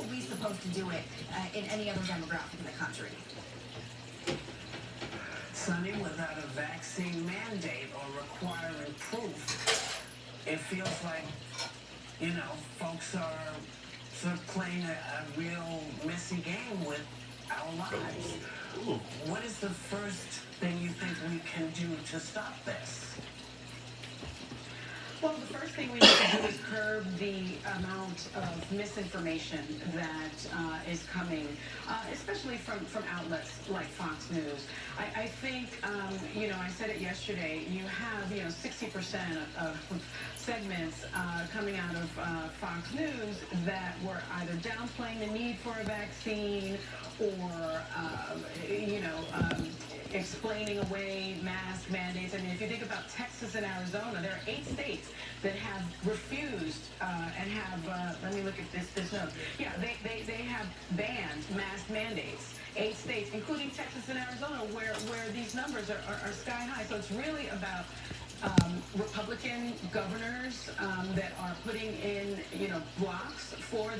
are we supposed to do it in any other demographic in the country? Sonny, without a vaccine mandate or requiring proof, it feels like, folks are sort of playing a real messy game with our lives. What is the first thing you think we can do to stop this? Well, the first thing we need to do is curb the amount of misinformation that is coming, especially from outlets like Fox News. I think, I said it yesterday, you have, 60% of segments coming out of Fox News that were either downplaying the need for a vaccine or, explaining away mask mandates. I mean, if you think about Texas and Arizona, there are 8 states that have refused and have, let me look at this note. Yeah, they have banned mask mandates. 8 states, including Texas and Arizona, where these numbers are sky high. So it's really about Republican governors that are putting in, blocks for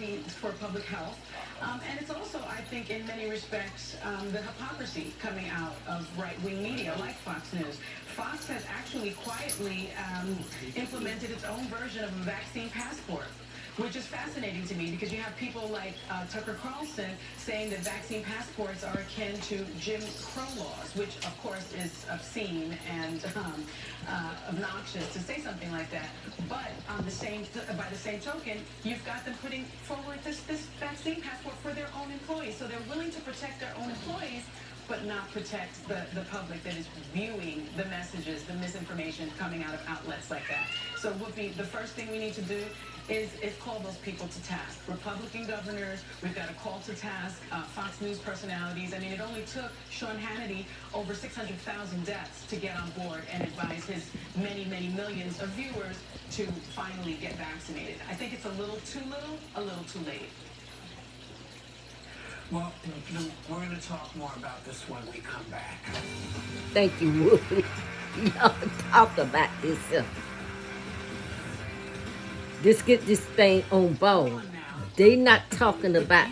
public health. And it's also, I think, in many respects, the hypocrisy coming out of right-wing media like Fox News. Fox has actually quietly implemented its own version of a vaccine passport, which is fascinating to me because you have people like Tucker Carlson saying that vaccine passports are akin to Jim Crow laws, which of course is obscene and obnoxious to say something like that. But by the same token, you've got them putting forward this vaccine passport for their own employees. So they're willing to protect their own employees, but not protect the public that is viewing the messages, the misinformation coming out of outlets like that. So Whoopi, the first thing we need to do is call those people to task. Republican governors, we've got to call to task Fox News personalities. I mean, it only took Sean Hannity over 600,000 deaths to get on board and advise his many, many millions of viewers to finally get vaccinated. I think it's a little too little, a little too late. Well, we're going to talk more about this when we come back. Thank you, Whoopi. Y'all talk about this. Let's get this thing on board. They not talking about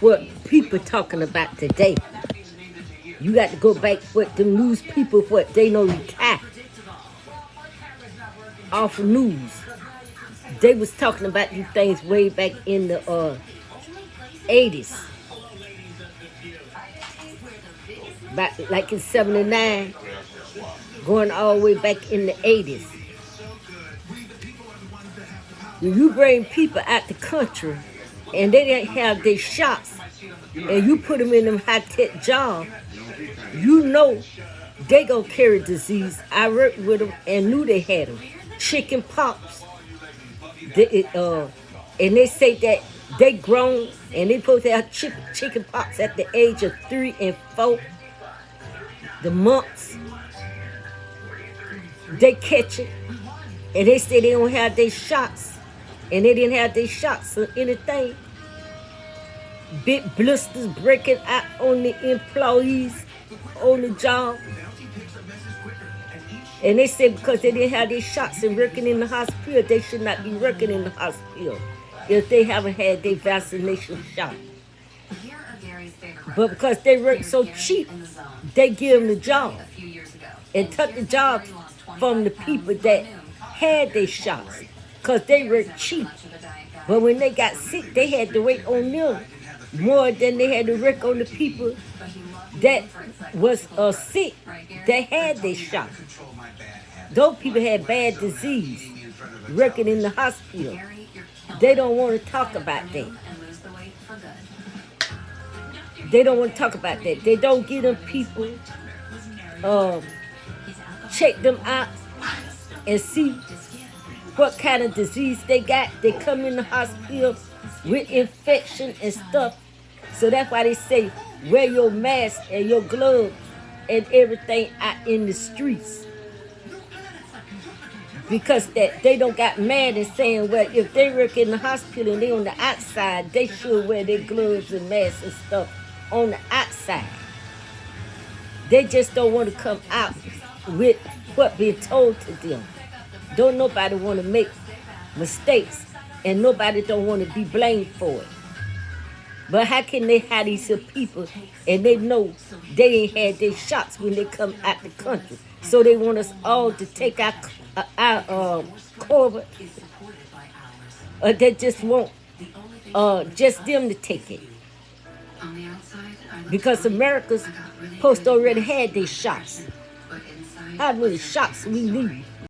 what people talking about today. You got to go back what the news people, what they know retire off of news. They was talking about these things way back in the 80s. Back like in 79, going all the way back in the 80s. When you bring people out the country and they didn't have their shots and you put them in them high-tech jobs, you know they gonna carry disease. I worked with them and knew they had them. Chicken pox. And they say that they grown and they supposed to have chicken pox at the age of 3 and 4. The months they catch it and they say they don't have their shots. And they didn't have their shots or anything. Big blisters breaking out on the employees on the job. And they said because they didn't have their shots and working in the hospital, they should not be working in the hospital if they haven't had their vaccination shot. But because they work so cheap, they give them the job and took the job from the people that had their shots. Because they were cheap. But when they got sick, they had to wait on them more than they had to work on the people that was sick, that had their shot. Those people had bad disease, working in the hospital. They don't want to talk about that. They don't want to talk about that. They don't give them people, check them out and see what kind of disease they got. They come in the hospital with infection and stuff. So that's why they say wear your mask and your gloves and everything out in the streets. Because that they don't got mad and saying, well, if they work in the hospital and they on the outside, they should wear their gloves and masks and stuff on the outside. They just don't want to come out with what being told to them. Don't nobody want to make mistakes, and nobody don't want to be blamed for it. But how can they have these people and they know they ain't had their shots when they come out the country? So they want us all to take our COVID. They just want just them to take it. Because America's supposed to already had their shots. How many shots we need?